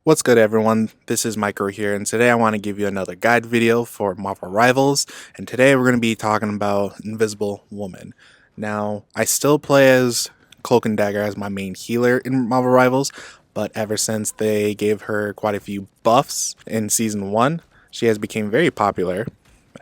What's good, everyone? This is Micro here, and today I want to give you another guide video for Marvel Rivals. And today we're going to be talking about Invisible Woman. Now, I still play as Cloak and Dagger as my main healer in Marvel Rivals, but ever since they gave her quite a few buffs in Season 1, she has become very popular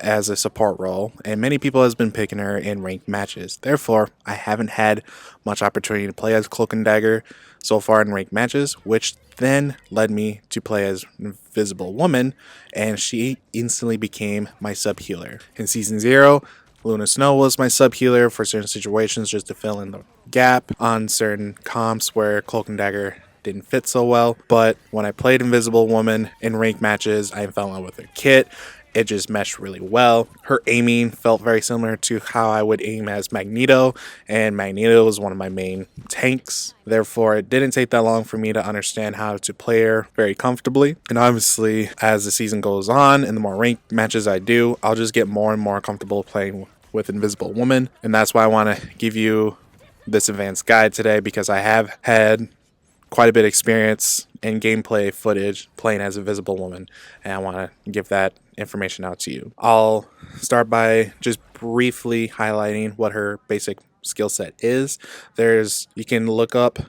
as a support role, and many people has been picking her in ranked matches. Therefore, I haven't had much opportunity to play as Cloak and Dagger so far in ranked matches, which then led me to play as Invisible Woman, and she instantly became my sub healer. In Season 0, Luna Snow was my sub healer for certain situations just to fill in the gap on certain comps where Cloak and Dagger didn't fit so well. But when I played Invisible Woman in ranked matches, I fell in love with her kit. It just meshed really well. Her aiming felt very similar to how I would aim as Magneto, and Magneto was one of my main tanks. Therefore, it didn't take that long for me to understand how to play her very comfortably. And obviously, as the season goes on and the more ranked matches I do, I'll just get more and more comfortable playing with Invisible Woman. And that's why I want to give you this advanced guide today, because I have had quite a bit of experience in gameplay footage playing as Invisible Woman, and I want to give that information out to you. I'll start by just briefly highlighting what her basic skill set is. You can look up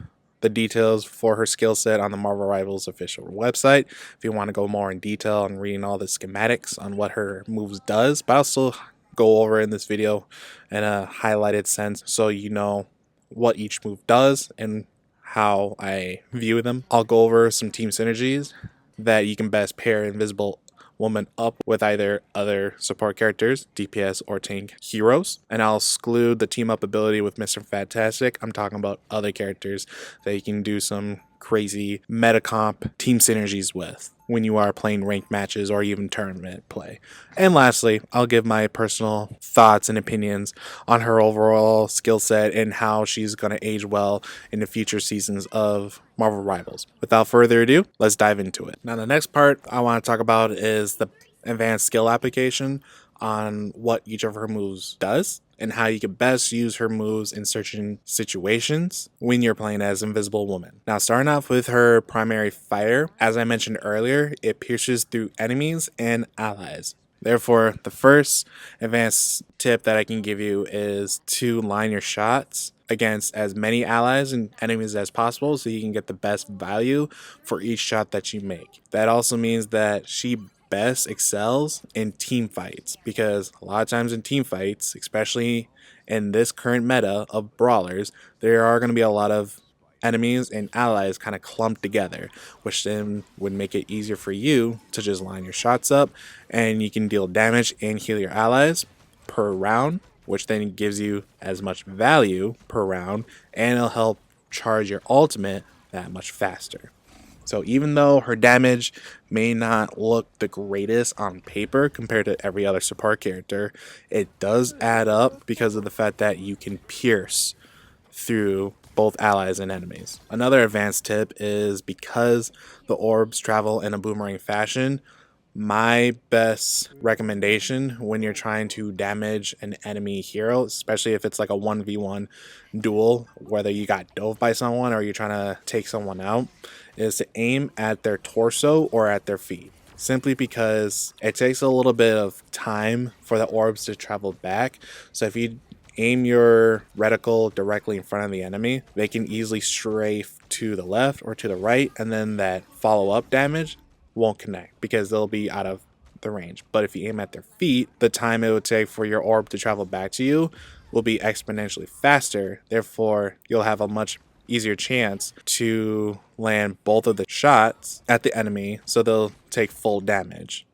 the details for her skill set on the Marvel Rivals official website if you want to go more in detail and reading all the schematics on what her moves does, but I'll still go over in this video in a highlighted sense so you know what each move does and how I view them. I'll go over some team synergies that you can best pair Invisible Woman up with either other support characters, DPS or tank heroes, and I'll exclude the team up ability with Mr. Fantastic. I'm talking about other characters that you can do some crazy meta comp team synergies with when you are playing ranked matches or even tournament play. And lastly, I'll give my personal thoughts and opinions on her overall skill set and how she's going to age well in the future seasons of Marvel Rivals. Without further ado, let's dive into it. Now, the next part I want to talk about is the advanced skill application on what each of her moves does and how you can best use her moves in certain situations when you're playing as Invisible Woman. Now, starting off with her primary fire, as I mentioned earlier, it pierces through enemies and allies. Therefore, the first advanced tip that I can give you is to line your shots against as many allies and enemies as possible so you can get the best value for each shot that you make. That also means that she best excels in team fights, because a lot of times in team fights, especially in this current meta of brawlers, there are going to be a lot of enemies and allies kind of clumped together, which then would make it easier for you to just line your shots up and you can deal damage and heal your allies per round, which then gives you as much value per round, and it'll help charge your ultimate that much faster. So even though her damage may not look the greatest on paper compared to every other support character, it does add up because of the fact that you can pierce through both allies and enemies. Another advanced tip is, because the orbs travel in a boomerang fashion, my best recommendation when you're trying to damage an enemy hero, especially if it's like a 1v1 duel, whether you got dove by someone or you're trying to take someone out, is to aim at their torso or at their feet. Simply because it takes a little bit of time for the orbs to travel back. So if you aim your reticle directly in front of the enemy, they can easily strafe to the left or to the right, and then that follow-up damage won't connect because they'll be out of the range. But if you aim at their feet, the time it would take for your orb to travel back to you will be exponentially faster. Therefore, you'll have a much easier chance to land both of the shots at the enemy, so they'll take full damage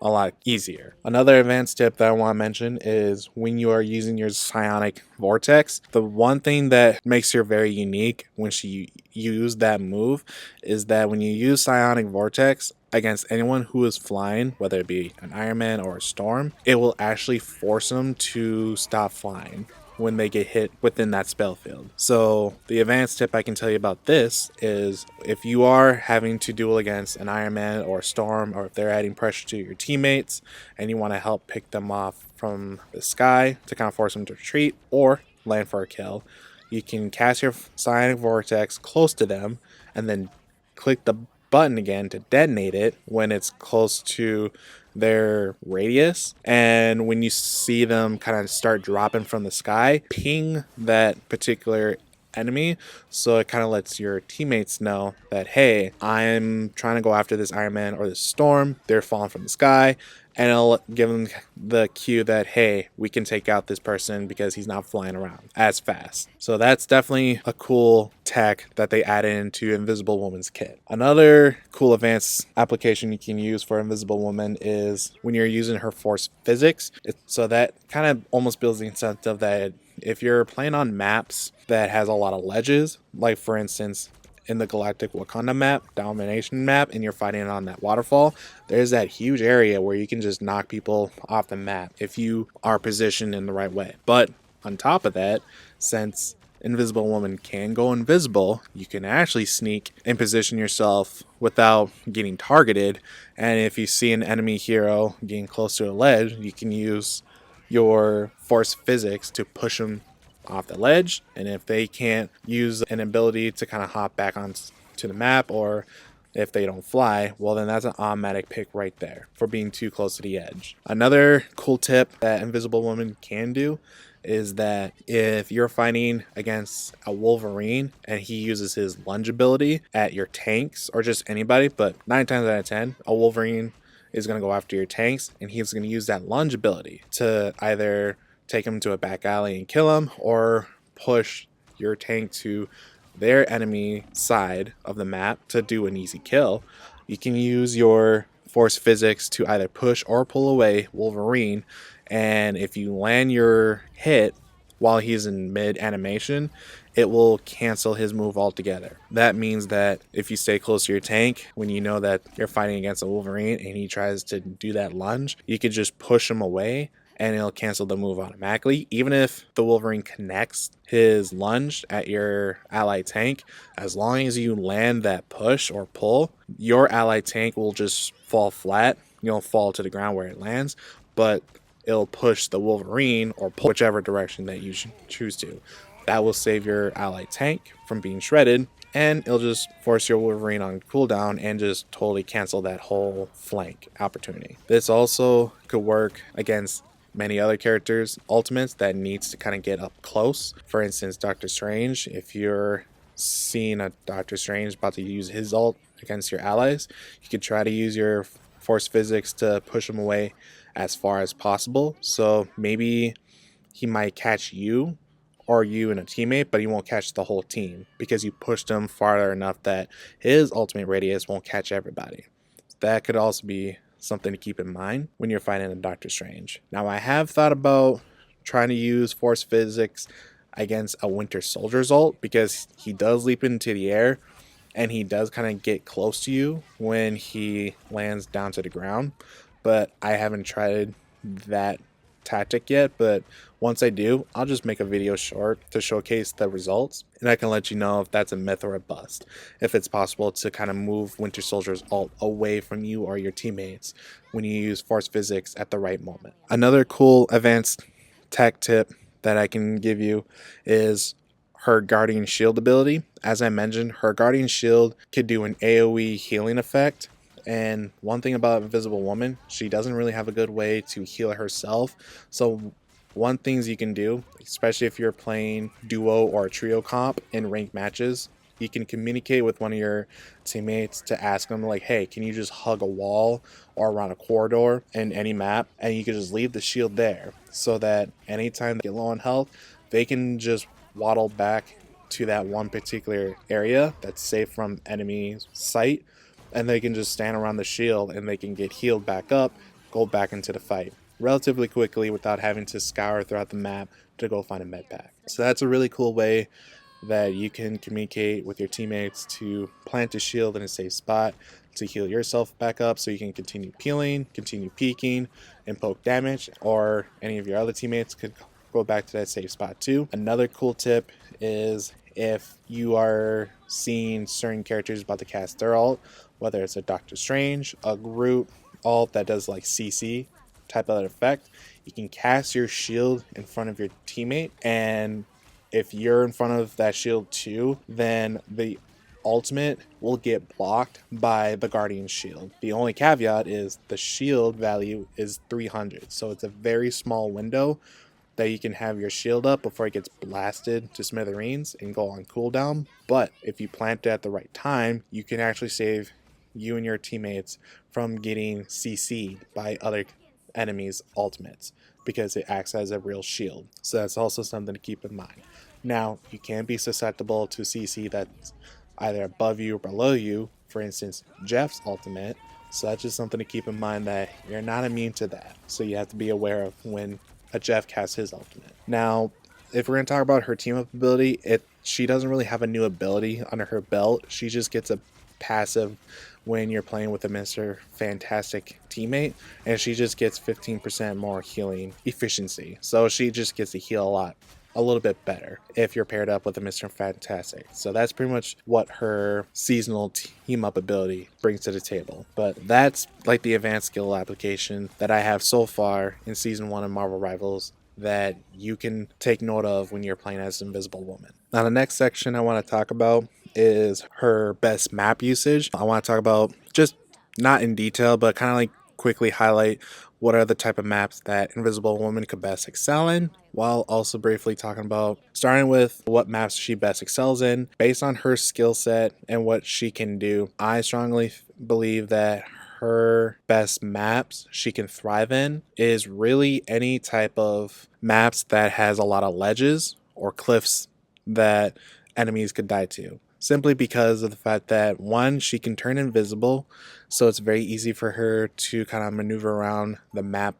a lot easier. Another advanced tip that I want to mention is when you are using your psionic vortex, the one thing that makes her very unique when she used that move is that when you use psionic vortex against anyone who is flying, whether it be an Iron Man or a Storm, it will actually force them to stop flying when they get hit within that spell field. So the advanced tip I can tell you about this is, if you are having to duel against an Iron Man or a Storm, or if they're adding pressure to your teammates and you want to help pick them off from the sky to kind of force them to retreat or land for a kill, you can cast your psionic vortex close to them and then click the button again to detonate it when it's close to their radius, and when you see them kind of start dropping from the sky, ping that particular enemy, so it kind of lets your teammates know that, hey, I'm trying to go after this Iron Man or this Storm, they're falling from the sky, and it'll give them the cue that, hey, we can take out this person because he's not flying around as fast. So that's definitely a cool tech that they added into Invisible Woman's kit. Another cool advanced application you can use for Invisible Woman is when you're using her force physics. So that kind of almost builds the incentive that if you're playing on maps that has a lot of ledges, like for instance in the Galactic Wakanda map, Domination map, and you're fighting on that waterfall, there's that huge area where you can just knock people off the map if you are positioned in the right way. But on top of that, since Invisible Woman can go invisible, you can actually sneak and position yourself without getting targeted. And if you see an enemy hero getting close to a ledge, you can use your force physics to push them off the ledge, and if they can't use an ability to kind of hop back onto the map, or if they don't fly, well then that's an automatic pick right there for being too close to the edge. Another cool tip that Invisible Woman can do is that if you're fighting against a Wolverine and he uses his lunge ability at your tanks or just anybody, but 9 times out of 10 a Wolverine is going to go after your tanks, and he's going to use that lunge ability to either take him to a back alley and kill him, or push your tank to their enemy side of the map to do an easy kill. You can use your force physics to either push or pull away Wolverine, and if you land your hit while he's in mid animation, it will cancel his move altogether. That means that if you stay close to your tank, when you know that you're fighting against a Wolverine and he tries to do that lunge, you can just push him away and it'll cancel the move automatically. Even if the Wolverine connects his lunge at your ally tank, as long as you land that push or pull, your ally tank will just fall flat. You'll fall to the ground where it lands, but it'll push the Wolverine or pull whichever direction that you choose to. That will save your ally tank from being shredded, and it'll just force your Wolverine on cooldown and just totally cancel that whole flank opportunity. This also could work against many other characters' ultimates that needs to kind of get up close. For instance, Doctor Strange, if you're seeing a Doctor Strange about to use his ult against your allies, you could try to use your force physics to push him away as far as possible. So maybe he might catch you or you and a teammate, but he won't catch the whole team because you pushed him farther enough that his ultimate radius won't catch everybody. That could also be something to keep in mind when you're fighting a Doctor Strange. Now, I have thought about trying to use force physics against a Winter Soldier's ult because he does leap into the air and he does kind of get close to you when he lands down to the ground, but I haven't tried that tactic yet. But once I do, I'll just make a video short to showcase the results, and I can let you know if that's a myth or a bust, if it's possible to kind of move Winter Soldier's ult away from you or your teammates when you use force physics at the right moment. Another cool advanced tech tip that I can give you is her Guardian Shield ability. As I mentioned, her Guardian Shield could do an AoE healing effect. And one thing about Invisible Woman, she doesn't really have a good way to heal herself. So one things you can do, especially if you're playing duo or trio comp in ranked matches, you can communicate with one of your teammates to ask them like, hey, can you just hug a wall or around a corridor in any map, and you can just leave the shield there so that anytime they get low on health, they can just waddle back to that one particular area that's safe from enemy sight, and they can just stand around the shield and they can get healed back up, go back into the fight relatively quickly without having to scour throughout the map to go find a med pack. So that's a really cool way that you can communicate with your teammates to plant a shield in a safe spot to heal yourself back up so you can continue peeling, continue peeking, and poke damage, or any of your other teammates could go back to that safe spot too. Another cool tip is if you are seeing certain characters about to cast their ult, whether it's a Doctor Strange, a Groot ult that does like CC type of effect, you can cast your shield in front of your teammate, and if you're in front of that shield too, then the ultimate will get blocked by the Guardian shield. The only caveat is the shield value is 300, so it's a very small window that you can have your shield up before it gets blasted to smithereens and go on cooldown. But if you plant it at the right time, you can actually save you and your teammates from getting CC'd by other enemies' ultimates because it acts as a real shield. So that's also something to keep in mind. Now, you can be susceptible to CC that's either above you or below you. For instance, Jeff's ultimate. So that's just something to keep in mind that you're not immune to that. So you have to be aware of when a Jeff casts his ultimate. Now, if we're going to talk about her team up ability, she doesn't really have a new ability under her belt. She just gets a passive when you're playing with a Mr. Fantastic teammate, and she just gets 15% more healing efficiency. So she just gets to heal a little bit better if you're paired up with a Mr. Fantastic. So that's pretty much what her seasonal team up ability brings to the table. But that's like the advanced skill application that I have so far in Season 1 of Marvel Rivals that you can take note of when you're playing as Invisible Woman. Now the next section I want to talk about is her best map usage. I want to talk about, just not in detail, but kind of like quickly highlight what are the type of maps that Invisible Woman could best excel in, while also briefly talking about starting with what maps she best excels in based on her skill set and what she can do. I strongly believe that her best maps she can thrive in is really any type of maps that has a lot of ledges or cliffs that enemies could die to. Simply because of the fact that, one, she can turn invisible, so it's very easy for her to kind of maneuver around the map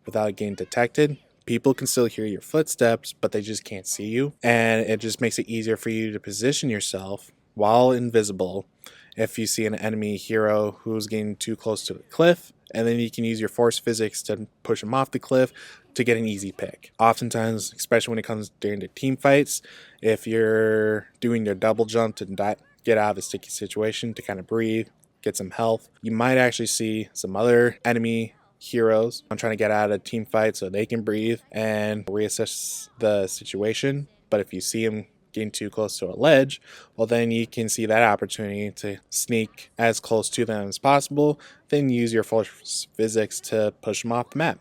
without getting detected. People can still hear your footsteps, but they just can't see you, and it just makes it easier for you to position yourself while invisible if you see an enemy hero who's getting too close to the cliff, and then you can use your force physics to push them off the cliff to get an easy pick. Oftentimes, especially when it comes during the team fights, if you're doing your double jump to get out of a sticky situation, to kind of breathe, get some health, you might actually see some other enemy heroes I'm trying to get out of a team fight so they can breathe and reassess the situation. But if you see them getting too close to a ledge, well, then you can see that opportunity to sneak as close to them as possible, then use your force physics to push them off the map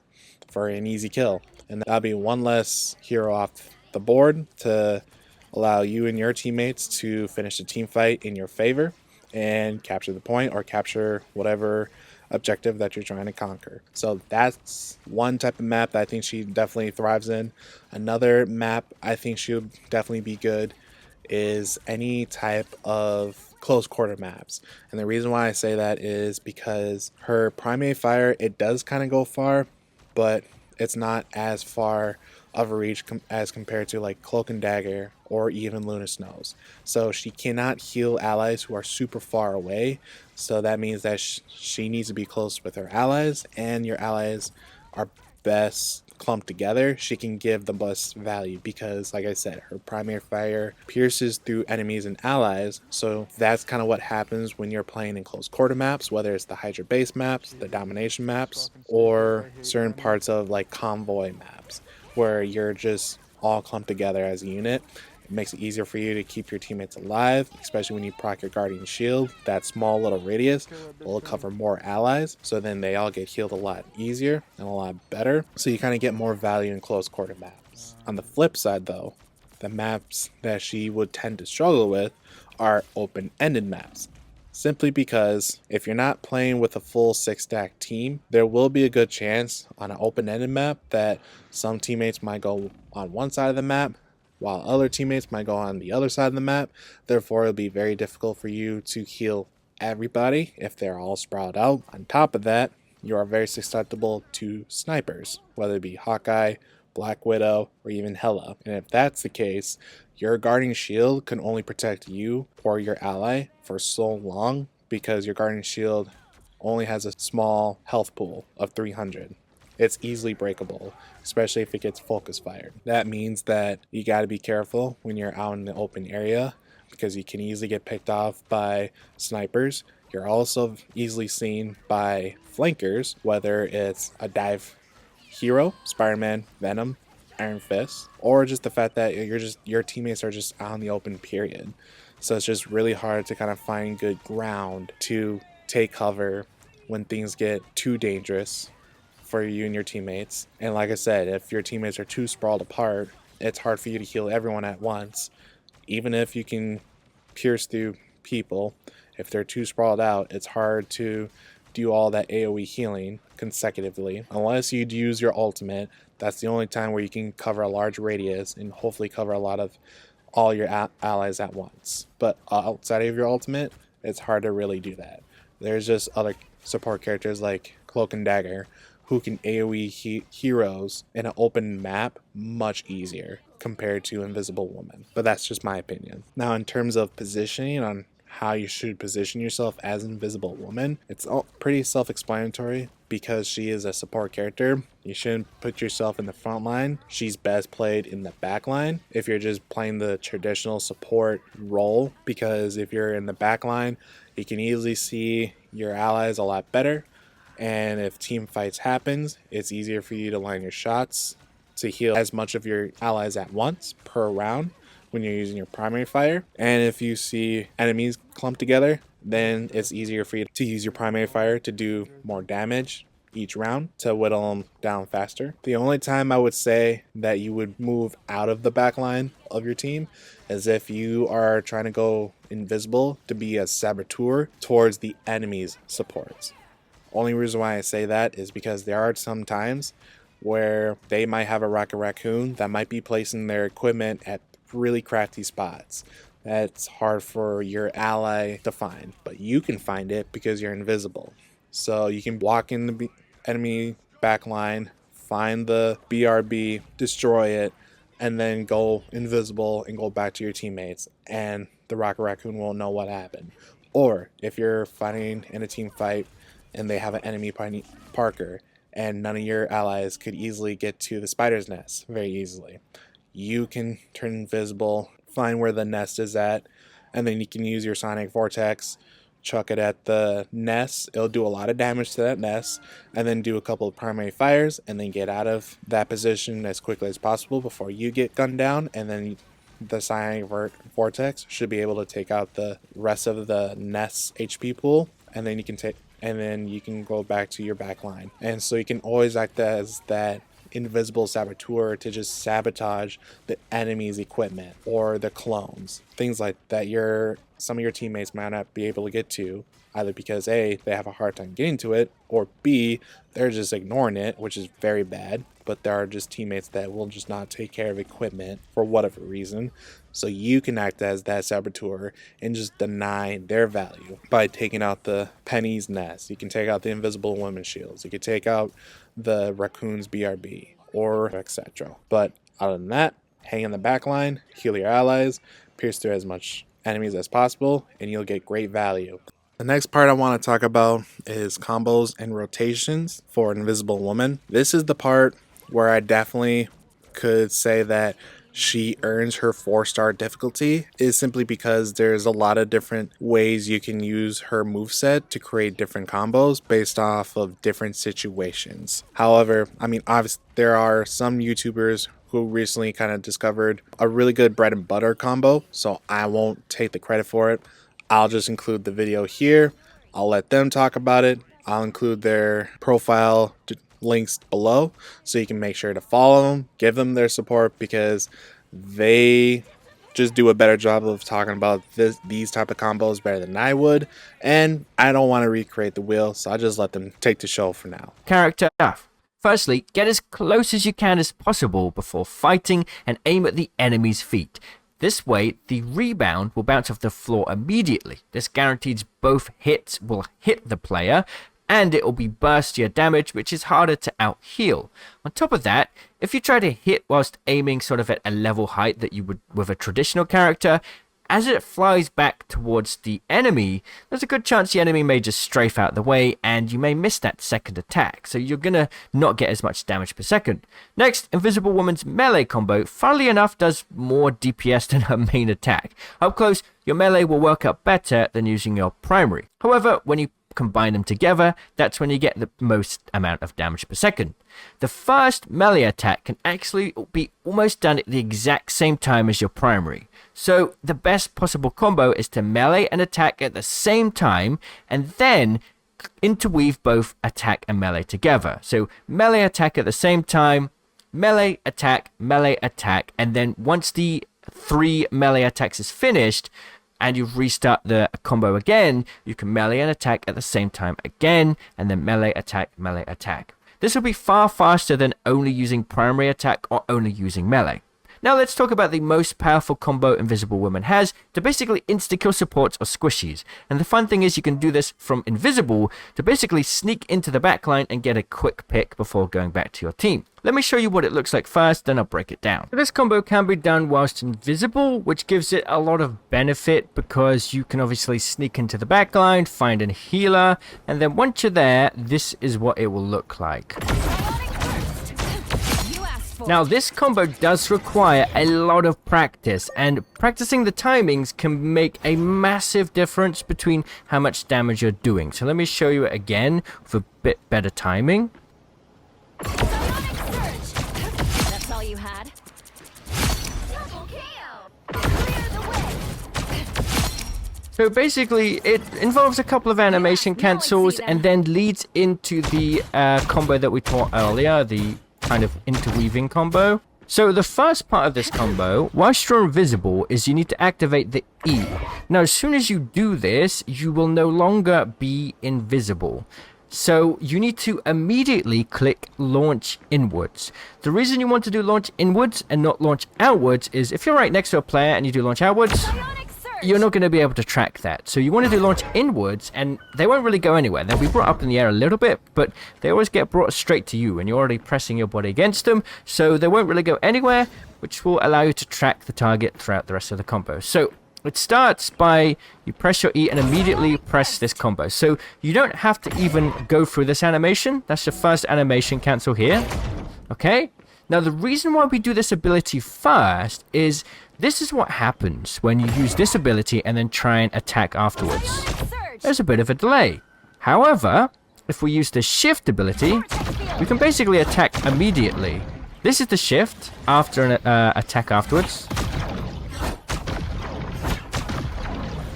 for an easy kill. And that'll be one less hero off the board to allow you and your teammates to finish the team fight in your favor and capture the point or capture whatever objective that you're trying to conquer. So that's one type of map that I think she definitely thrives in. Another map I think she would definitely be good is any type of close quarter maps. And the reason why I say that is because her primary fire, it does kind of go far, but it's not as far of a reach as compared to like Cloak and Dagger or even Luna Snows. So she cannot heal allies who are super far away. So that means that she needs to be close with her allies, and your allies are best clumped together. She can give the best value because, like I said, her primary fire pierces through enemies and allies. So that's kind of what happens when you're playing in close quarter maps, whether it's the Hydra base maps, the domination maps, or certain parts of like convoy maps where you're just all clumped together as a unit. It makes it easier for you to keep your teammates alive, especially when you proc your Guardian Shield. That small little radius will cover more allies, so then they all get healed a lot easier and a lot better. So you kind of get more value in close quarter maps. On the flip side though, the maps that she would tend to struggle with are open-ended maps. Simply because if you're not playing with a full 6-stack team, there will be a good chance on an open-ended map that some teammates might go on one side of the map while other teammates might go on the other side of the map. Therefore, it'll be very difficult for you to heal everybody if they're all sprawled out. On top of that, you are very susceptible to snipers, whether it be Hawkeye, Black Widow, or even Hela. And if that's the case, your Guardian Shield can only protect you or your ally for so long because your Guardian Shield only has a small health pool of 300. It's easily breakable, especially if it gets focus fired. That means that you got to be careful when you're out in the open area because you can easily get picked off by snipers. You're also easily seen by flankers, whether it's a dive hero, Spider-Man, Venom, Iron Fist, or just the fact that your teammates are just out in the open period. So it's just really hard to kind of find good ground to take cover when things get too dangerous for you and your teammates. And like I said, if your teammates are too sprawled apart, it's hard for you to heal everyone at once. Even if you can pierce through people, if they're too sprawled out, it's hard to do all that AoE healing consecutively. Unless you'd use your ultimate, that's the only time where you can cover a large radius and hopefully cover a lot of all your allies at once. But outside of your ultimate, it's hard to really do that. There's just other support characters like Cloak and Dagger who can AoE heroes in an open map much easier compared to Invisible Woman. But that's just my opinion. Now, in terms of positioning on how you should position yourself as Invisible Woman, it's all pretty self-explanatory. Because she is a support character, you shouldn't put yourself in the front line. She's best played in the back line if you're just playing the traditional support role, because if you're in the back line, you can easily see your allies a lot better, and if team fights happens, it's easier for you to line your shots to heal as much of your allies at once per round when you're using your primary fire. And if you see enemies clumped together, then it's easier for you to use your primary fire to do more damage each round to whittle them down faster. The only time I would say that you would move out of the back line of your team is if you are trying to go invisible to be a saboteur towards the enemy's supports. Only reason why I say that is because there are some times where they might have a rocket raccoon that might be placing their equipment at really crafty spots. That's hard for your ally to find, but you can find it because you're invisible. So you can walk in the enemy backline, find the BRB, destroy it, and then go invisible and go back to your teammates, and the rocket raccoon won't know what happened. Or if you're fighting in a team fight and they have an enemy Parker and none of your allies could easily get to the spider's nest very easily, you can turn invisible, find where the nest is at, and then you can use your sonic vortex, chuck it at the nest. It'll do a lot of damage to that nest, and then do a couple of primary fires, and then get out of that position as quickly as possible before you get gunned down, and then the sonic vortex should be able to take out the rest of the nest's HP pool, and then you can go back to your back line. And so you can always act as that invisible saboteur to just sabotage the enemy's equipment or the clones, things like that some of your teammates might not be able to get to, either because A, they have a hard time getting to it, or B, they're just ignoring it, which is very bad. But there are just teammates that will just not take care of equipment for whatever reason. So you can act as that saboteur and just deny their value by taking out the Penny's nest. You can take out the Invisible Woman shields. You can take out the Raccoon's BRB, or etc. But other than that, hang in the back line, heal your allies, pierce through as much enemies as possible, and you'll get great value. The next part I want to talk about is combos and rotations for Invisible Woman. This is the part where I definitely could say that she earns her 4-star difficulty, is simply because there's a lot of different ways you can use her moveset to create different combos based off of different situations. However, obviously there are some YouTubers who recently kind of discovered a really good bread and butter combo, so I won't take the credit for it. I'll just include the video here. I'll let them talk about it. I'll include their profile links below so you can make sure to follow them, give them their support, because they just do a better job of talking about these type of combos better than I would, and I don't want to recreate the wheel, so I just let them take the show for now. Character stuff. Firstly, get as close as you can as possible before fighting and aim at the enemy's feet. This way, the rebound will bounce off the floor immediately. This guarantees both hits will hit the player, and it will be burstier damage, which is harder to out-heal. On top of that, if you try to hit whilst aiming sort of at a level height that you would with a traditional character, as it flies back towards the enemy, there's a good chance the enemy may just strafe out the way, and you may miss that second attack, so you're gonna not get as much damage per second. Next, Invisible Woman's melee combo, funnily enough, does more DPS than her main attack. Up close, your melee will work out better than using your primary. However, when you combine them together, that's when you get the most amount of damage per second. The first melee attack can actually be almost done at the exact same time as your primary. So the best possible combo is to melee and attack at the same time, and then interweave both attack and melee together. So melee attack at the same time, melee attack, and then once the 3 melee attacks is finished and you restart the combo again, you can melee and attack at the same time again, and then melee attack, melee attack. This will be far faster than only using primary attack or only using melee. Now let's talk about the most powerful combo Invisible Woman has to basically insta-kill supports or squishies. And the fun thing is you can do this from invisible to basically sneak into the backline and get a quick pick before going back to your team. Let me show you what it looks like first, then I'll break it down. So this combo can be done whilst invisible, which gives it a lot of benefit because you can obviously sneak into the backline, find a healer, and then once you're there, this is what it will look like. Now this combo does require a lot of practice, and practicing the timings can make a massive difference between how much damage you're doing. So let me show you it again with a bit better timing. That's all you had. So basically it involves a couple of animation cancels and then leads into the combo that we taught earlier, the kind of interweaving combo. So the first part of this combo, whilst you're invisible, is you need to activate the E. Now as soon as you do this, you will no longer be invisible. So you need to immediately click launch inwards. The reason you want to do launch inwards and not launch outwards is if you're right next to a player and you do launch outwards, you're not going to be able to track that. So you want to do launch inwards and they won't really go anywhere. They'll be brought up in the air a little bit, but they always get brought straight to you and you're already pressing your body against them. So they won't really go anywhere, which will allow you to track the target throughout the rest of the combo. So it starts by you press your E and immediately press this combo. So you don't have to even go through this animation. That's the first animation cancel here. Okay. Now the reason why we do this ability first is this is what happens when you use this ability and then try and attack afterwards. There's a bit of a delay. However, if we use the shift ability, we can basically attack immediately. This is the shift after an attack afterwards.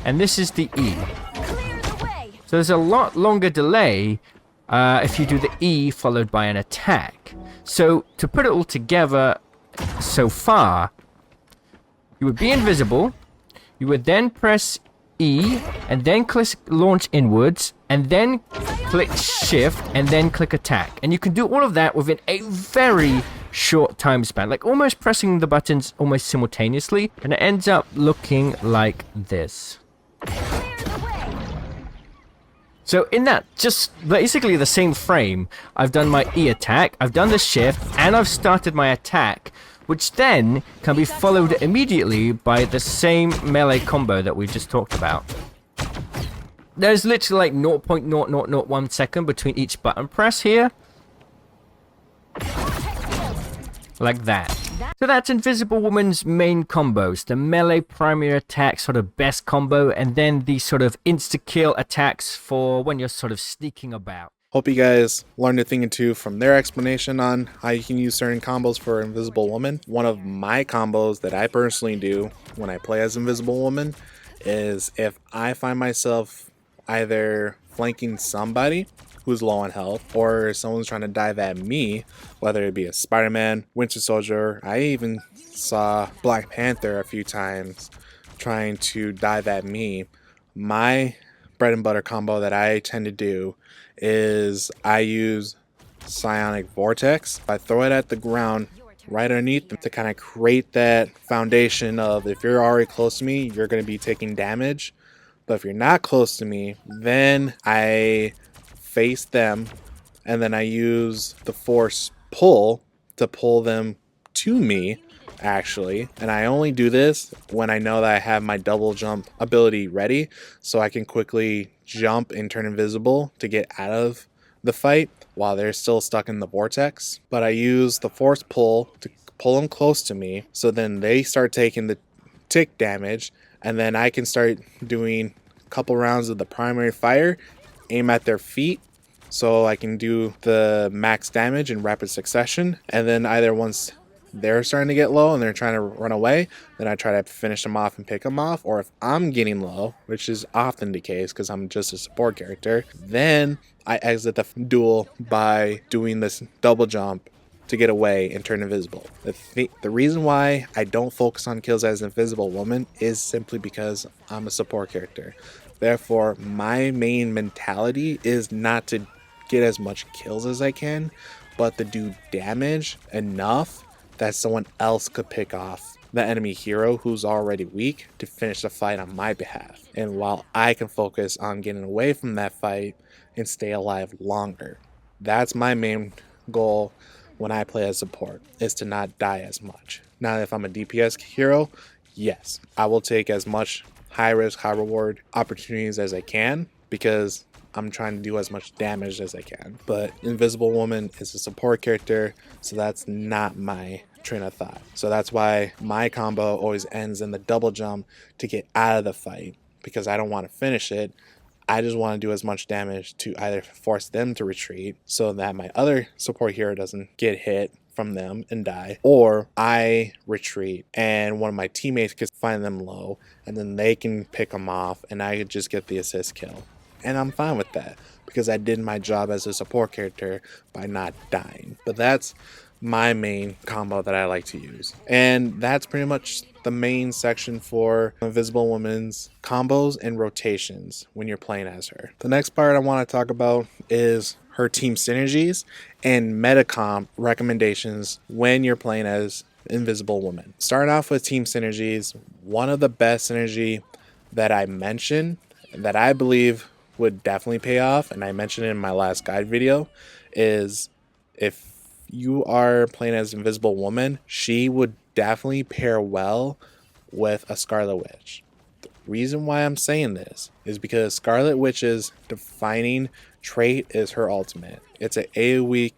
And this is the E. So there's a lot longer delay if you do the E followed by an attack. So to put it all together so far, you would be invisible, you would then press E, and then click launch inwards, and then click shift, and then click attack. And you can do all of that within a very short time span, like almost pressing the buttons almost simultaneously, and it ends up looking like this. So in that, just basically the same frame, I've done my E attack, I've done the shift, and I've started my attack, which then can be followed immediately by the same melee combo that we just talked about. There's literally like 0.0001 second between each button press here. Like that. So that's Invisible Woman's main combos. The melee primary attack sort of best combo, and then the sort of insta-kill attacks for when you're sort of sneaking about. Hope you guys learned a thing or two from their explanation on how you can use certain combos for Invisible Woman. One of my combos that I personally do when I play as Invisible Woman is if I find myself either flanking somebody who's low on health or someone's trying to dive at me, whether it be a Spider-Man, Winter Soldier. I even saw Black Panther a few times trying to dive at me. My bread and butter combo that I tend to do is I use Psionic Vortex. I throw it at the ground right underneath them to kind of create that foundation of if you're already close to me, you're going to be taking damage. But if you're not close to me, then I face them and then I use the force pull to pull them to me, actually. And I only do this when I know that I have my double jump ability ready, so I can quickly jump and turn invisible to get out of the fight while they're still stuck in the vortex. But I use the force pull to pull them close to me, so then they start taking the tick damage, and then I can start doing a couple rounds of the primary fire aim at their feet so I can do the max damage in rapid succession. And then either once they're starting to get low and they're trying to run away, then I try to finish them off and pick them off. Or if I'm getting low, which is often the case because I'm just a support character, then I exit the duel by doing this double jump to get away and turn invisible. The reason why I don't focus on kills as invisible woman is simply because I'm a support character. Therefore, my main mentality is not to get as much kills as I can, but to do damage enough that someone else could pick off the enemy hero who's already weak to finish the fight on my behalf. And while I can focus on getting away from that fight and stay alive longer. That's my main goal when I play as support, is to not die as much. Now, if I'm a DPS hero, yes, I will take as much high risk, high reward opportunities as I can because I'm trying to do as much damage as I can. But Invisible Woman is a support character, so that's not my train of thought. So that's why my combo always ends in the double jump to get out of the fight, because I don't want to finish it. I just want to do as much damage to either force them to retreat so that my other support hero doesn't get hit from them and die, or I retreat and one of my teammates can find them low and then they can pick them off and I could just get the assist kill. And I'm fine with that because I did my job as a support character by not dying. But that's my main combo that I like to use. And that's pretty much the main section for Invisible Woman's combos and rotations when you're playing as her. The next part I want to talk about is her team synergies and metacomp recommendations when you're playing as Invisible Woman. Starting off with team synergies, one of the best synergy that I mentioned that I believe would definitely pay off, and I mentioned it in my last guide video, is if you are playing as Invisible Woman, she would definitely pair well with a Scarlet Witch. The reason why I'm saying this is because Scarlet Witch's defining trait is her ultimate. It's an AoE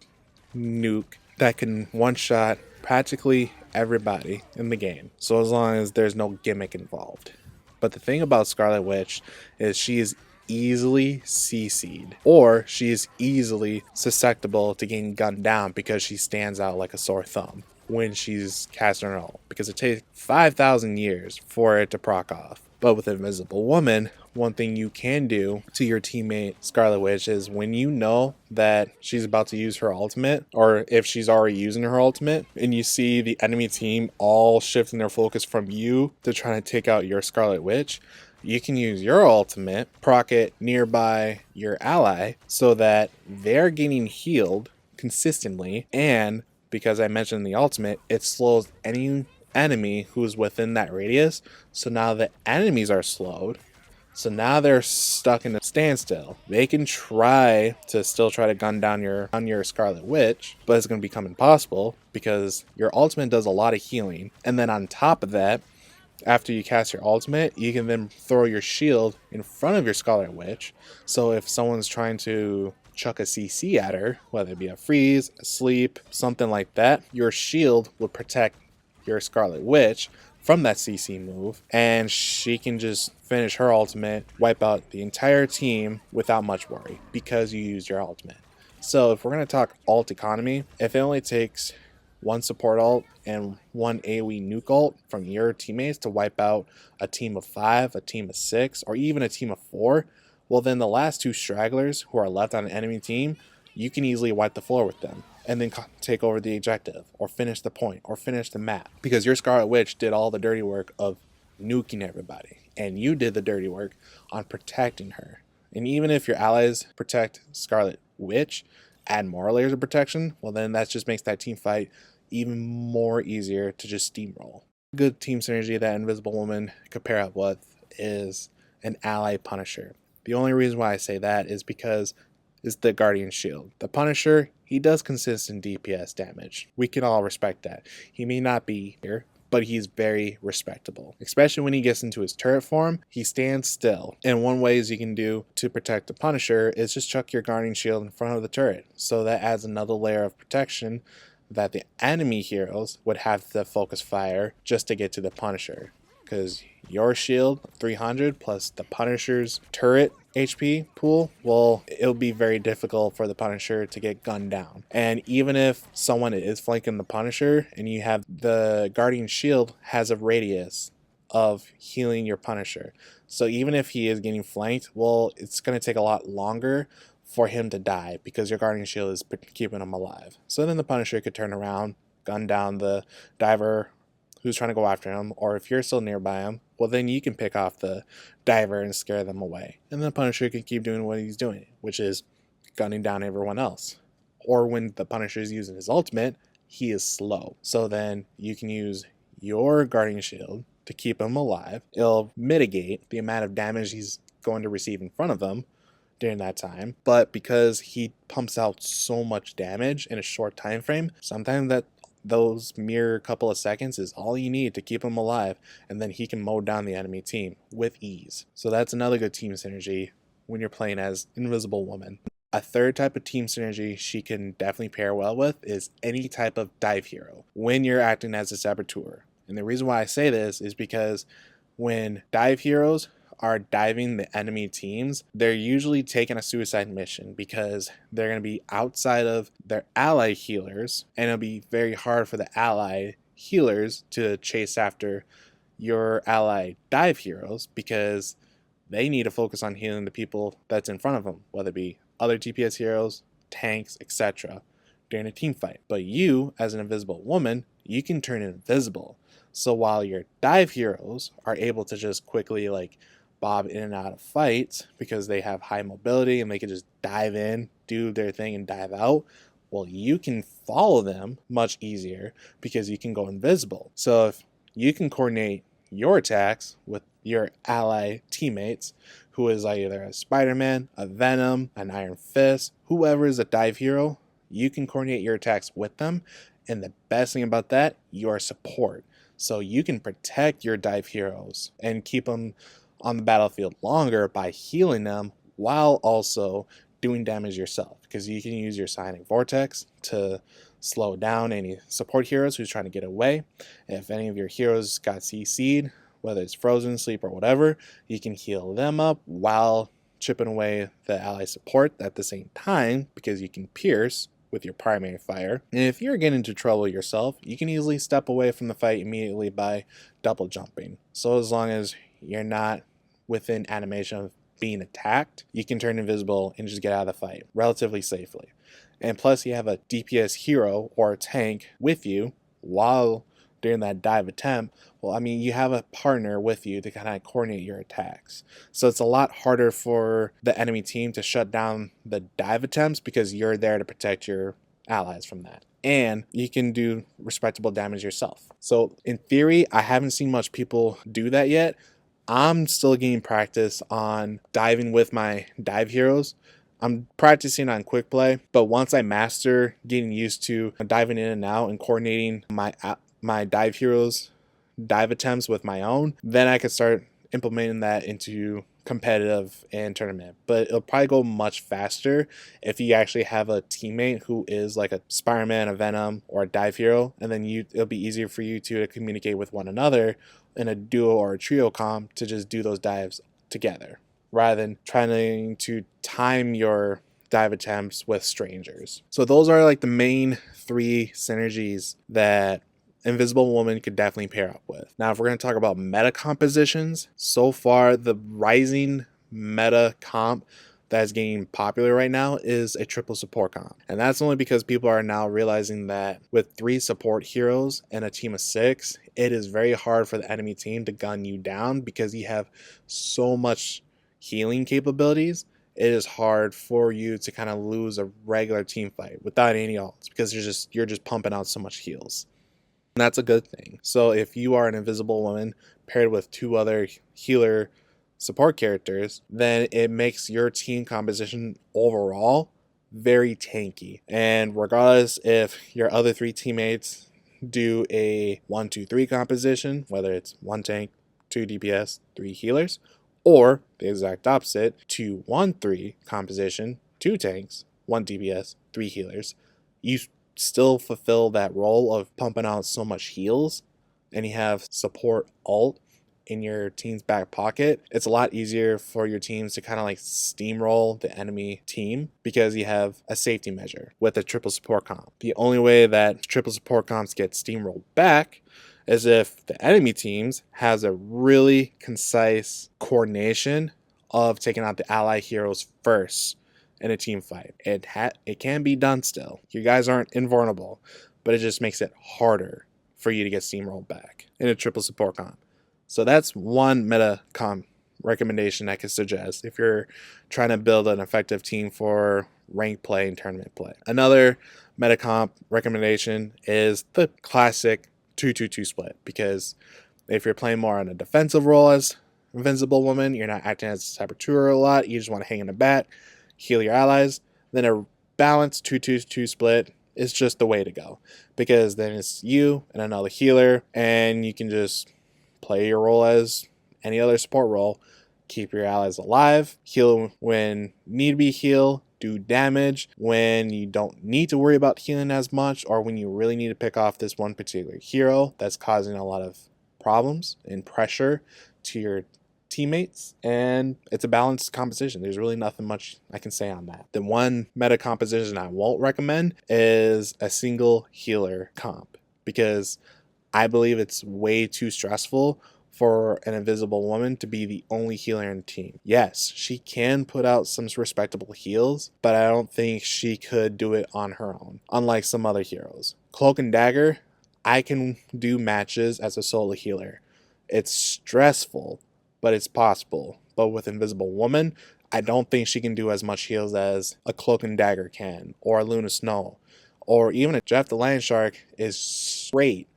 nuke that can one-shot practically everybody in the game, so as long as there's no gimmick involved. But the thing about Scarlet Witch is she is easily CC'd, or she is easily susceptible to getting gunned down because she stands out like a sore thumb when she's casting her ult, because it takes 5,000 years for it to proc off. But with Invisible Woman, one thing you can do to your teammate Scarlet Witch is when you know that she's about to use her ultimate, or if she's already using her ultimate, and you see the enemy team all shifting their focus from you to try to take out your Scarlet Witch, you can use your ultimate, proc it nearby your ally so that they're getting healed consistently, and because I mentioned the ultimate, it slows any enemy who's within that radius, so now the enemies are slowed, so now they're stuck in a standstill. They can try to gun down your Scarlet Witch, but it's going to become impossible because your ultimate does a lot of healing, and then on top of that, after you cast your ultimate, you can then throw your shield in front of your Scarlet Witch. So if someone's trying to chuck a CC at her, whether it be a freeze, a sleep, something like that, your shield will protect your Scarlet Witch from that CC move, and she can just finish her ultimate, wipe out the entire team without much worry because you used your ultimate. So if we're going to talk ult economy, if it only takes one support ult and one AoE nuke ult from your teammates to wipe out a team of 5, a team of 6, or even a team of 4, well then the last 2 stragglers who are left on an enemy team, you can easily wipe the floor with them and then take over the objective or finish the point or finish the map, because your Scarlet Witch did all the dirty work of nuking everybody and you did the dirty work on protecting her. And even if your allies protect Scarlet Witch, add more layers of protection, well then that just makes that team fight even more easier to just steamroll. Good team synergy that Invisible Woman could pair up with is an ally Punisher. The only reason why I say that is because it's the Guardian Shield. The Punisher, he does consistent DPS damage. We can all respect that. He may not be here, but he's very respectable. Especially when he gets into his turret form, he stands still. And one ways you can do to protect the Punisher is just chuck your Guardian Shield in front of the turret. So that adds another layer of protection that the enemy heroes would have to focus fire just to get to the Punisher. Because your shield, 300, plus the Punisher's turret HP pool, well, it'll be very difficult for the Punisher to get gunned down. And even if someone is flanking the Punisher and you have the Guardian Shield has a radius of healing your Punisher. So even if he is getting flanked, well, it's going to take a lot longer for him to die because your Guardian Shield is keeping him alive. So then the Punisher could turn around, gun down the diver who's trying to go after him, or if you're still nearby him, well, then you can pick off the diver and scare them away. And then the Punisher can keep doing what he's doing, which is gunning down everyone else. Or when the Punisher is using his ultimate, he is slow. So then you can use your Guardian Shield to keep him alive. It'll mitigate the amount of damage he's going to receive in front of them during that time. But because he pumps out so much damage in a short time frame, sometimes those mere couple of seconds is all you need to keep him alive, and then he can mow down the enemy team with ease. So that's another good team synergy when you're playing as Invisible Woman. A third type of team synergy she can definitely pair well with is any type of dive hero when you're acting as a saboteur. And the reason why I say this is because when dive heroes are diving the enemy teams, they're usually taking a suicide mission because they're going to be outside of their ally healers, and it'll be very hard for the ally healers to chase after your ally dive heroes because they need to focus on healing the people that's in front of them, whether it be other DPS heroes, tanks, etc. during a team fight. But you, as an invisible woman, you can turn invisible. So while your dive heroes are able to just quickly bob in and out of fights because they have high mobility and they can just dive in, do their thing, and dive out, well, you can follow them much easier because you can go invisible. So if you can coordinate your attacks with your ally teammates, who is either a Spider-Man, a Venom, an Iron Fist, whoever is a dive hero, you can coordinate your attacks with them. And the best thing about that, your support. So you can protect your dive heroes and keep them on the battlefield longer by healing them while also doing damage yourself, because you can use your Psionic Vortex to slow down any support heroes who's trying to get away. If any of your heroes got CC'd, whether it's frozen, sleep, or whatever, you can heal them up while chipping away the ally support at the same time, because you can pierce with your primary fire. And if you're getting into trouble yourself, you can easily step away from the fight immediately by double jumping. So as long as you're not within animation of being attacked, you can turn invisible and just get out of the fight relatively safely. And plus you have a DPS hero or a tank with you while during that dive attempt. Well, I mean, you have a partner with you to kind of coordinate your attacks. So it's a lot harder for the enemy team to shut down the dive attempts because you're there to protect your allies from that. And you can do respectable damage yourself. So in theory, I haven't seen much people do that yet. I'm still getting practice on diving with my dive heroes. I'm practicing on quick play, but once I master getting used to diving in and out and coordinating my dive heroes dive attempts with my own, then I could start implementing that into competitive and tournament. But it'll probably go much faster if you actually have a teammate who is like a Spider-Man, a Venom, or a dive hero, and then it'll be easier for you two to communicate with one another in a duo or a trio comp to just do those dives together, rather than trying to time your dive attempts with strangers. So those are like the main 3 synergies that Invisible Woman could definitely pair up with. Now, if we're going to talk about meta compositions, so far the rising meta comp that is getting popular right now is a triple support comp. And that's only because people are now realizing that with 3 support heroes and a team of 6, it is very hard for the enemy team to gun you down because you have so much healing capabilities. It is hard for you to kind of lose a regular team fight without any ults because you're just pumping out so much heals. And that's a good thing. So if you are an Invisible Woman paired with 2 other healer support characters, then it makes your team composition overall very tanky. And regardless if your other 3 teammates do a 1-2-3 composition, whether it's 1 tank, 2 DPS, 3 healers, or the exact opposite, 2-1-3 composition, 2 tanks, 1 DPS, 3 healers, you still fulfill that role of pumping out so much heals, and you have support ult in your team's back pocket, it's a lot easier for your teams to kind of like steamroll the enemy team because you have a safety measure with a triple support comp. The only way that triple support comps get steamrolled back is if the enemy teams has a really concise coordination of taking out the ally heroes first in a team fight. It can be done still. You guys aren't invulnerable, but it just makes it harder for you to get steamrolled back in a triple support comp. So that's one meta comp recommendation I could suggest if you're trying to build an effective team for ranked play and tournament play. Another meta comp recommendation is the classic 2-2-2 split, because if you're playing more on a defensive role as Invincible Woman, you're not acting as a saboteur a lot, you just want to hang in the back, heal your allies, then a balanced 2-2-2 split is just the way to go, because then it's you and another healer, and you can just play your role as any other support role, keep your allies alive, heal when need to be healed, do damage when you don't need to worry about healing as much, or when you really need to pick off this one particular hero that's causing a lot of problems and pressure to your teammates. And it's a balanced composition. There's really nothing much I can say on that. The one meta composition I won't recommend is a single healer comp, because I believe it's way too stressful for an Invisible Woman to be the only healer in the team. Yes, she can put out some respectable heals, but I don't think she could do it on her own, unlike some other heroes. Cloak and Dagger, I can do matches as a solo healer. It's stressful, but it's possible. But with Invisible Woman, I don't think she can do as much heals as a Cloak and Dagger can, or a Luna Snow, or even a Jeff the Land Shark is great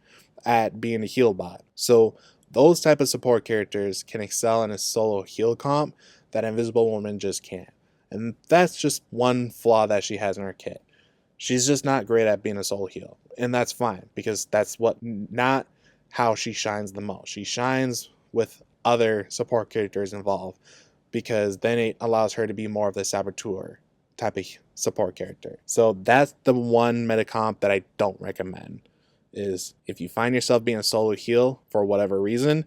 at being a heal bot. So those type of support characters can excel in a solo heal comp that Invisible Woman just can't. And that's just one flaw that she has in her kit. She's just not great at being a solo heal. And that's fine, because that's not how she shines the most. She shines with other support characters involved, because then it allows her to be more of the saboteur type of support character. So that's the one meta comp that I don't recommend. Is if you find yourself being a solo heal for whatever reason,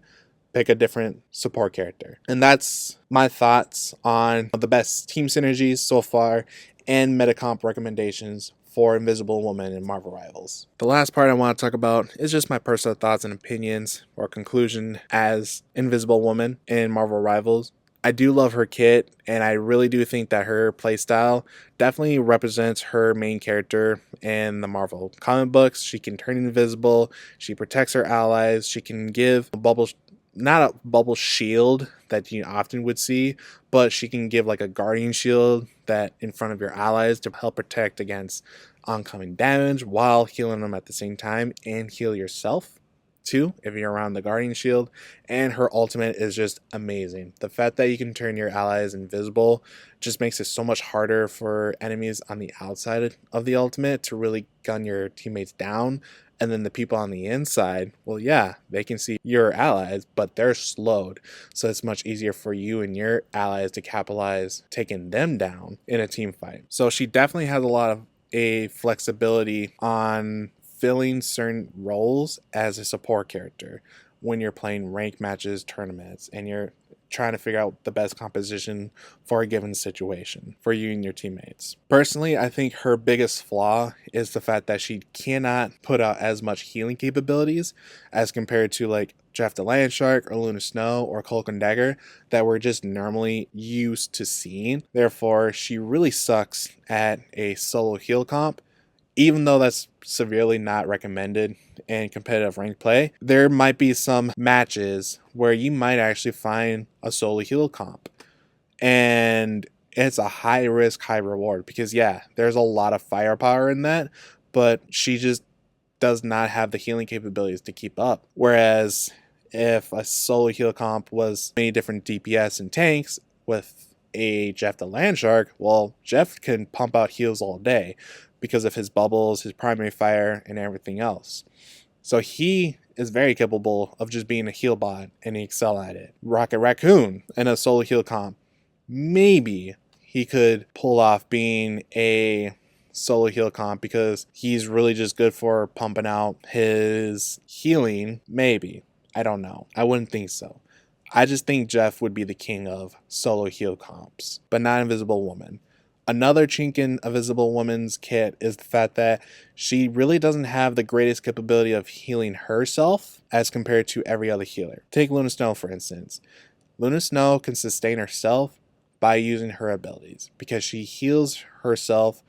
pick a different support character. And that's my thoughts on the best team synergies so far and meta comp recommendations for Invisible Woman in Marvel Rivals. The last part I want to talk about is just my personal thoughts and opinions or conclusion as Invisible Woman in Marvel Rivals. I do love her kit, and I really do think that her playstyle definitely represents her main character in the Marvel comic books. She can turn invisible, she protects her allies, she can give a bubble, not a bubble shield that you often would see, but she can give like a guardian shield that in front of your allies to help protect against oncoming damage while healing them at the same time, and heal yourself too if you're around the guardian shield. And her ultimate is just amazing. The fact that you can turn your allies invisible just makes it so much harder for enemies on the outside of the ultimate to really gun your teammates down. And then the people on the inside, well, yeah, they can see your allies, but they're slowed, so it's much easier for you and your allies to capitalize taking them down in a team fight. So she definitely has a lot of a flexibility on filling certain roles as a support character when you're playing ranked matches, tournaments, and you're trying to figure out the best composition for a given situation for you and your teammates. Personally, I think her biggest flaw is the fact that she cannot put out as much healing capabilities as compared to like Jeff the Land Shark or Luna Snow or Cloak and Dagger that we're just normally used to seeing. Therefore, she really sucks at a solo heal comp. Even though that's severely not recommended in competitive ranked play, there might be some matches where you might actually find a solo heal comp. And it's a high risk, high reward, because yeah, there's a lot of firepower in that, but she just does not have the healing capabilities to keep up. Whereas if a solo heal comp was many different DPS and tanks with a Jeff the Land Shark, well, Jeff can pump out heals all day because of his bubbles, his primary fire, and everything else. So he is very capable of just being a heal bot, and he excel at it. Rocket Raccoon in a solo heal comp, maybe he could pull off being a solo heal comp because he's really just good for pumping out his healing. Maybe. I don't know. I wouldn't think so. I just think Jeff would be the king of solo heal comps, but not Invisible Woman. Another chink in Invisible Woman's kit is the fact that she really doesn't have the greatest capability of healing herself as compared to every other healer. Take Luna Snow, for instance. Luna Snow can sustain herself by using her abilities because she heals herself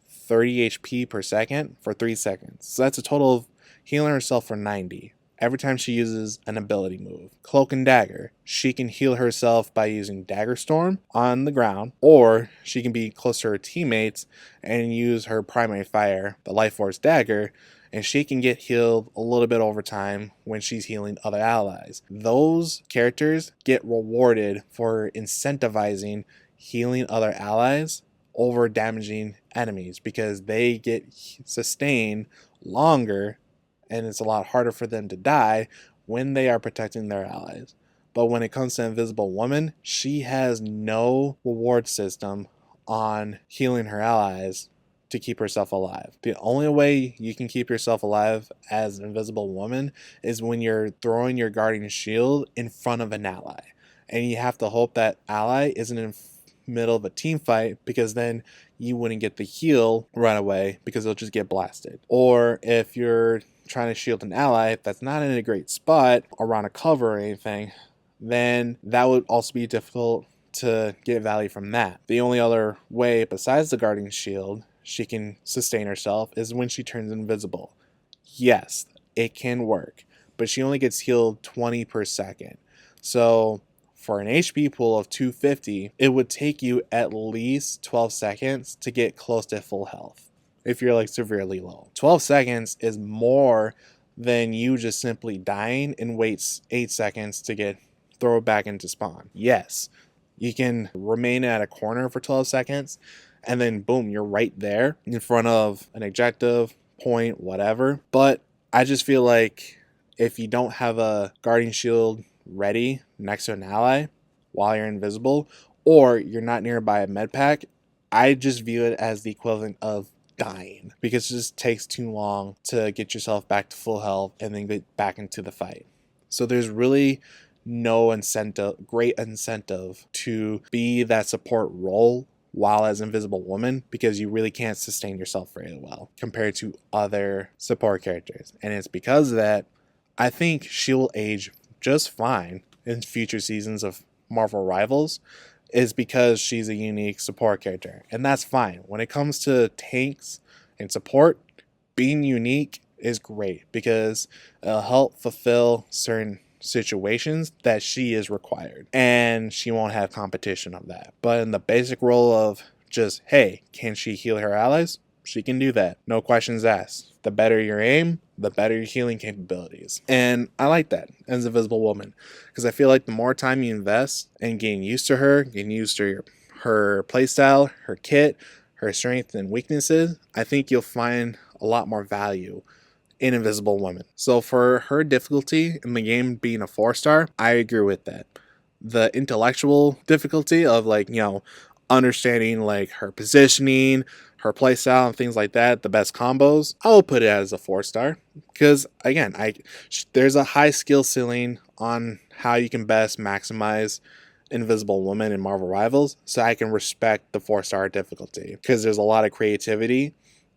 30 HP per second for 3 seconds. So that's a total of healing herself for 90 every time she uses an ability move. Cloak and Dagger. She can heal herself by using Dagger Storm on the ground, or she can be close to her teammates and use her primary fire, the Life Force Dagger, and she can get healed a little bit over time when she's healing other allies. Those characters get rewarded for incentivizing healing other allies over damaging enemies because they get sustained longer and it's a lot harder for them to die when they are protecting their allies. But when it comes to Invisible Woman, she has no reward system on healing her allies to keep herself alive. The only way you can keep yourself alive as an Invisible Woman is when you're throwing your guardian shield in front of an ally. And you have to hope that ally isn't in middle of a team fight, because then you wouldn't get the heal right away because it'll just get blasted. Or if you're trying to shield an ally that's not in a great spot around a cover or anything, then that would also be difficult to get value from that. The only other way besides the guardian shield she can sustain herself is when she turns invisible. Yes, it can work, but she only gets healed 20 per second. So for an HP pool of 250, it would take you at least 12 seconds to get close to full health if you're like severely low. 12 seconds is more than you just simply dying and waits 8 seconds to get thrown back into spawn. Yes, you can remain at a corner for 12 seconds and then boom, you're right there in front of an objective, point, whatever. But I just feel like if you don't have a guardian shield ready next to an ally while you're invisible, or you're not nearby a med pack, I just view it as the equivalent of dying, because it just takes too long to get yourself back to full health and then get back into the fight. So there's really no great incentive to be that support role while as Invisible Woman, because you really can't sustain yourself very well compared to other support characters. And it's because of that I think she will age just fine in future seasons of Marvel Rivals, is because she's a unique support character, and that's fine. When it comes to tanks and support, being unique is great because it'll help fulfill certain situations that she is required, and she won't have competition of that. But in the basic role of just, hey, can she heal her allies? She can do that, no questions asked. The better your aim, the better your healing capabilities. And I like that as Invisible Woman, because I feel like the more time you invest in getting used to her, getting used to her playstyle, her kit, her strengths and weaknesses, I think you'll find a lot more value in Invisible Woman. So for her difficulty in the game being a 4-star, I agree with that. The intellectual difficulty of understanding like her positioning, her playstyle and things like that, the best combos, I will put it as a 4-star, because again, there's a high skill ceiling on how you can best maximize Invisible Woman in Marvel Rivals, so I can respect the 4-star difficulty because there's a lot of creativity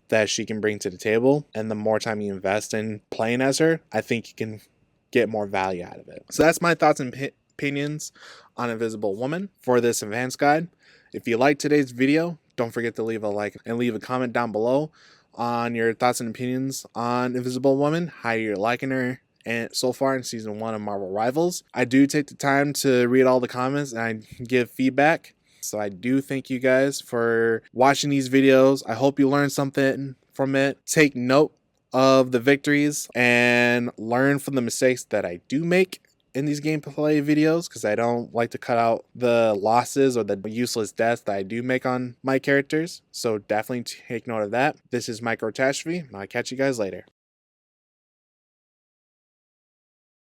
that she can bring to the table, and the more time you invest in playing as her, I think you can get more value out of it. So that's my thoughts and opinions on Invisible Woman for this advanced guide. If you liked today's video, don't forget to leave a like and leave a comment down below on your thoughts and opinions on Invisible Woman, how you're liking her and so far in season 1 of Marvel Rivals. I do take the time to read all the comments and I give feedback. So I do thank you guys for watching these videos. I hope you learned something from it. Take note of the victories and learn from the mistakes that I do make in these gameplay videos, because I don't like to cut out the losses or the useless deaths that I do make on my characters. So definitely take note of that. This is Mikerotastraphy, and I'll catch you guys later.